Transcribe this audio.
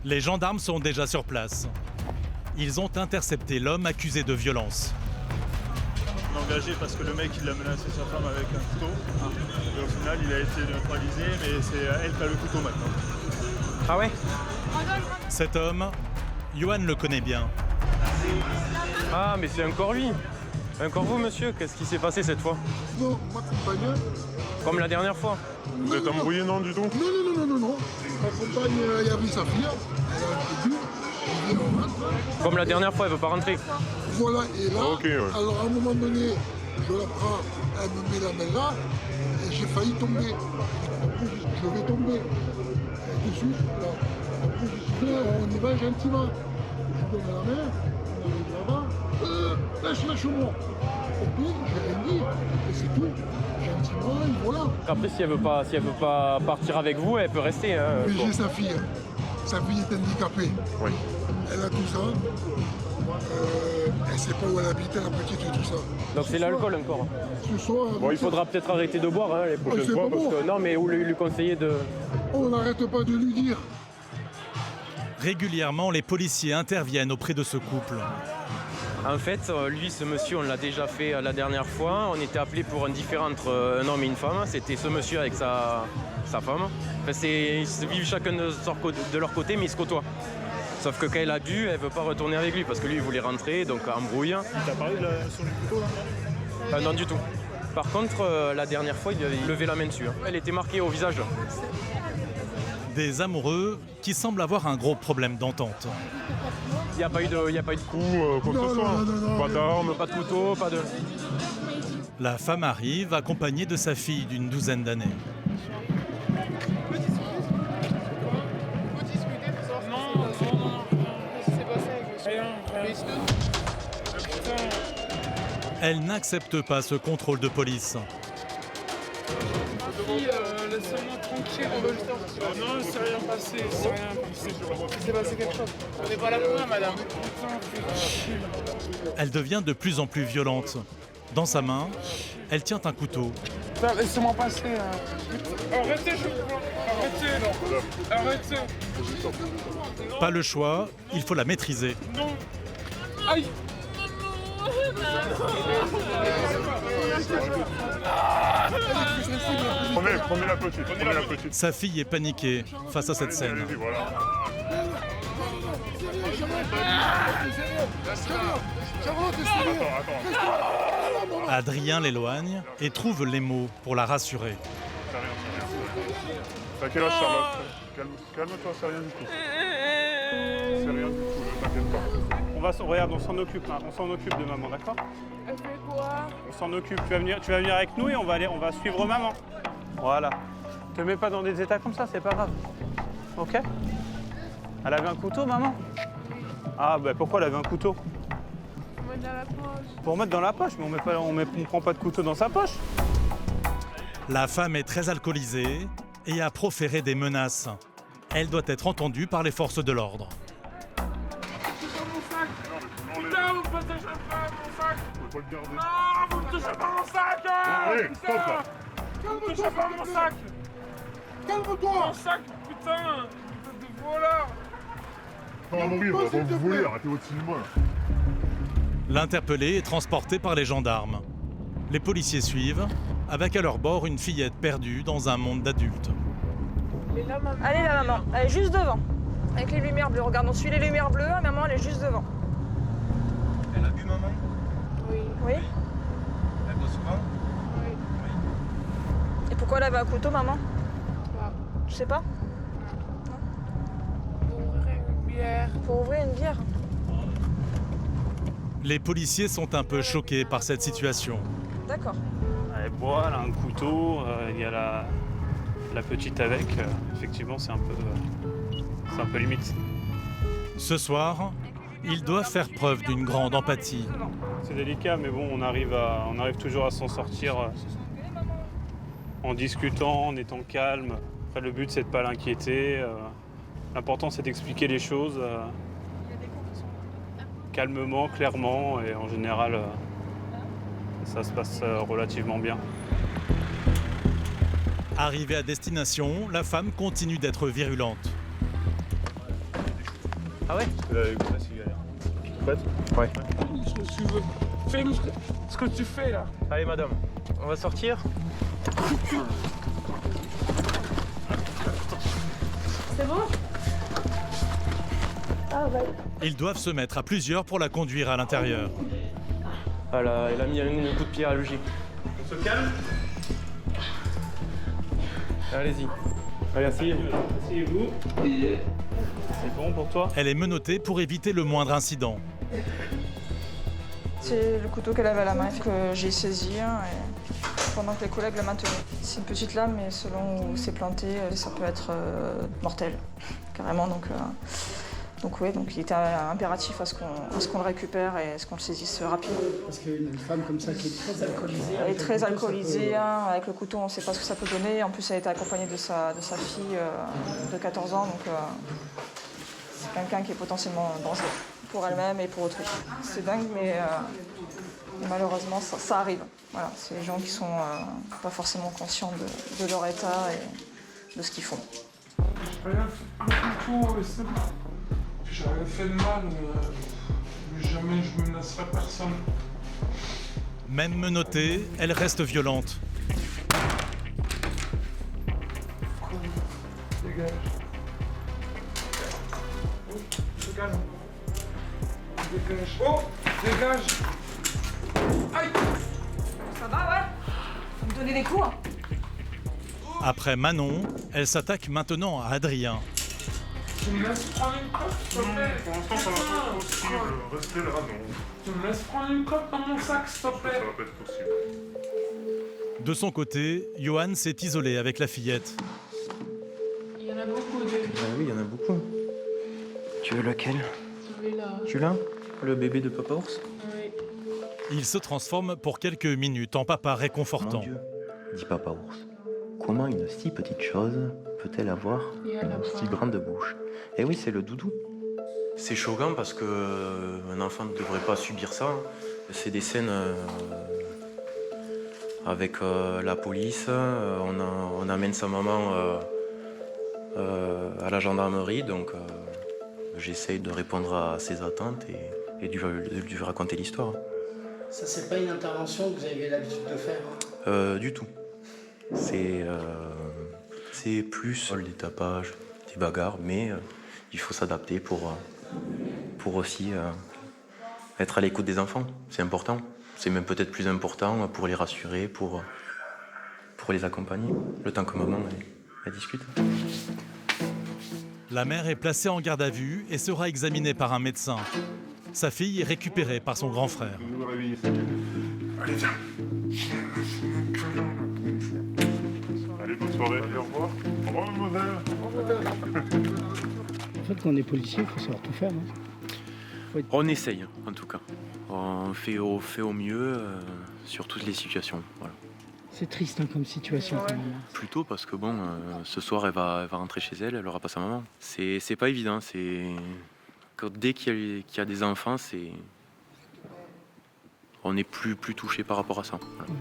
Les gendarmes sont déjà sur place. Ils ont intercepté l'homme accusé de violence. On est engagé parce que le mec il a menacé sa femme avec un couteau. Et au final il a été neutralisé, mais c'est elle qui a le couteau maintenant. Ah ouais? Cet homme, Johan le connaît bien. Ah mais c'est encore lui. Encore vous monsieur, qu'est-ce qui s'est passé cette fois? Non, ma compagne. Comme la dernière fois. Vous êtes embrouillé, non, du tout? Non. Ma compagne, il y avait sa fille. Elle a un début. On rentre. Comme la dernière fois, elle veut pas rentrer. Voilà, et là, Ok, ouais. alors à un moment donné, je la prends, elle me met la main là, et j'ai failli tomber. En plus, je vais tomber. Et de suite, là. En plus, je dis, on y va gentiment. Je donne la main, on arrive là-bas. Lâche-moi. Ok, j'ai rien dit, et c'est tout. Gentiment, et voilà. Après, si elle veut pas partir avec vous, elle peut rester. Hein, Mais quoi. j'ai sa fille. Sa fille est handicapée. Oui. Elle a tout ça. Elle ne sait pas où elle habite, la petite et tout ça. Donc c'est l'alcool encore. Ce soir, Bon, il faudra peut-être arrêter de boire les prochaines c'est fois. pas Parce bon. que, non, mais ou lui conseiller de... on n'arrête pas de lui dire. Régulièrement, les policiers interviennent auprès de ce couple. En fait, lui, ce monsieur, on l'a déjà fait la dernière fois. On était appelé pour un différend entre un homme et une femme. C'était ce monsieur avec sa femme. Enfin, ils vivent chacun de leur côté, mais ils se côtoient. Sauf que quand elle a bu, elle veut pas retourner avec lui parce que lui, il voulait rentrer, donc embrouille. T'as parlé sur le couteau là? Non, du tout. Par contre, la dernière fois, il avait levé la main dessus. Elle était marquée au visage. Des amoureux qui semblent avoir un gros problème d'entente. Il n'y a pas eu de coup, Quoi que ce soit. non, Pas d'armes. pas de couteau, pas de... La femme arrive accompagnée de sa fille d'une douzaine d'années. Elle n'accepte pas ce contrôle de police. Laissez-moi tranquille, on veut le sortir. Non, c'est rien passé, c'est rien passé. Il s'est passé quelque chose. On n'est pas là pour rien, madame. Elle devient de plus en plus violente. Dans sa main, elle tient un couteau. Putain, laissez-moi passer. Arrêtez, je vous vois. Arrêtez, non. Arrêtez. Pas le choix, il faut la maîtriser. Non. Aïe. Prenez la petite. Sa fille est paniquée face à cette scène. Allez-y, voilà. Attends. Adrien l'éloigne et trouve les mots pour la rassurer. C'est rien. T'as quel âge, Charlotte? Calme-toi, c'est rien du tout. C'est rien du tout, ne t'inquiète pas. Regarde, on s'en occupe, hein. On s'en occupe de maman, d'accord? Elle fait quoi? On s'en occupe. Tu vas venir avec nous et on va suivre maman. Voilà. Te mets pas dans des états comme ça, c'est pas grave. Ok? Elle avait un couteau, maman? Ah, bah pourquoi elle avait un couteau? On met dans la poche. Pour mettre dans la poche, mais on prend pas de couteau dans sa poche. La femme est très alcoolisée et a proféré des menaces. Elle doit être entendue par les forces de l'ordre. Putain, vous me touchez pas mon sac! Faut pas le garder. Non, vous me touchez pas mon sac! Allez, Putain! stop là. Vous me touchez pas mon sac! Calme-toi. Mon sac, putain! De voleur! On va mourir, on va vous voler, arrêtez votre cinéma. L'interpellé est transporté par les gendarmes. Les policiers suivent, avec à leur bord une fillette perdue dans un monde d'adultes. Allez la maman, elle est juste devant. Avec les lumières bleues. Regarde, on suit les lumières bleues, maman elle est juste devant. Elle a bu, maman? Oui. Elle boit souvent? Et pourquoi elle avait un couteau, maman? Quoi? Je sais pas. Pour ouvrir une bière. Pour ouvrir une bière. Les policiers sont un peu choqués par cette situation. D'accord. Elle boit, elle a un couteau, il y a la petite avec. Effectivement, c'est un peu limite. Ce soir, ils doivent faire preuve d'une grande empathie. C'est délicat, mais bon, on arrive toujours à s'en sortir en discutant, en étant calme. Après, le but, c'est de ne pas l'inquiéter. L'important, c'est d'expliquer les choses calmement, clairement, et en général, ça se passe relativement bien. Arrivée à destination, la femme continue d'être virulente. Ah ouais? Là, les gosses, ils galèrent. T'es prête? Ouais. Je suis veux. Fais ce que tu fais là. Allez madame, on va sortir. C'est bon? Ah ouais. Ils doivent se mettre à plusieurs pour la conduire à l'intérieur. Elle a mis un coup de pied à la logique. On se calme? Allez-y. Allez, asseyez-vous. Asseyez-vous. C'est bon pour toi? Elle est menottée pour éviter le moindre incident. C'est le couteau qu'elle avait à la main que j'ai saisi et pendant que les collègues le maintenaient. C'est une petite lame, mais selon où c'est planté, ça peut être mortel, carrément. Donc oui, donc il était impératif à ce qu'on le récupère et à ce qu'on le saisisse rapidement. Parce qu'une femme comme ça qui est très alcoolisée... Elle est très alcoolisée, hein, avec le couteau on ne sait pas ce que ça peut donner. En plus elle était accompagnée de sa fille de 14 ans, donc c'est quelqu'un qui est potentiellement dangereux pour elle-même et pour autrui. C'est dingue, mais malheureusement ça arrive. Voilà, c'est les gens qui sont pas forcément conscients de leur état et de ce qu'ils font. Rien fait du tout, c'est bon. J'ai rien fait de mal, mais jamais je menacerai personne. Même menottée, elle reste violente. Dégage. Dégage. Dégage. Oh, dégage. Aïe. Ça va, ouais? Vous me donnez des coups, hein? Après Manon, elle s'attaque maintenant à Adrien. Tu me laisses prendre une cope, s'il te plaît? Pour l'instant, ça va pas être possible. Restez là, non. Tu me laisses prendre une cope dans mon sac, s'il te Ça plaît? va pas être possible. De son côté, Johan s'est isolé avec la fillette. Il y en a beaucoup de... Ah oui, il y en a beaucoup. Tu veux lequel? Celui-là. Celui-là? Le bébé de Papa Ours? Oui. Il se transforme pour quelques minutes en papa réconfortant. Mon Dieu, dit Papa Ours, comment une si petite chose peut-elle avoir une si grande bouche? Eh oui, c'est le doudou. C'est choquant parce que un enfant ne devrait pas subir ça. C'est des scènes avec la police. On amène sa maman à la gendarmerie, donc j'essaye de répondre à ses attentes et de lui raconter l'histoire. Ça, c'est pas une intervention que vous avez l'habitude de faire, hein? Du tout. C'est plus des tapages, des bagarres, mais il faut s'adapter pour aussi être à l'écoute des enfants. C'est important. C'est même peut-être plus important pour les rassurer, pour les accompagner, le temps que maman elle discute. La mère est placée en garde à vue et sera examinée par un médecin. Sa fille est récupérée par son grand frère. Nous réveiller. Allez, viens. Allez, bonne soirée. Allez, au revoir. Au revoir, mademoiselle. En fait, quand on est policier, il faut savoir tout faire, non? On essaye, en tout cas. On fait au mieux sur toutes les situations. Voilà. C'est triste, hein, comme situation, quand même. Plutôt parce que bon, ce soir elle va rentrer chez elle, elle aura pas sa maman. C'est pas évident. Dès qu'il y a des enfants, on est plus touché par rapport à ça. Voilà.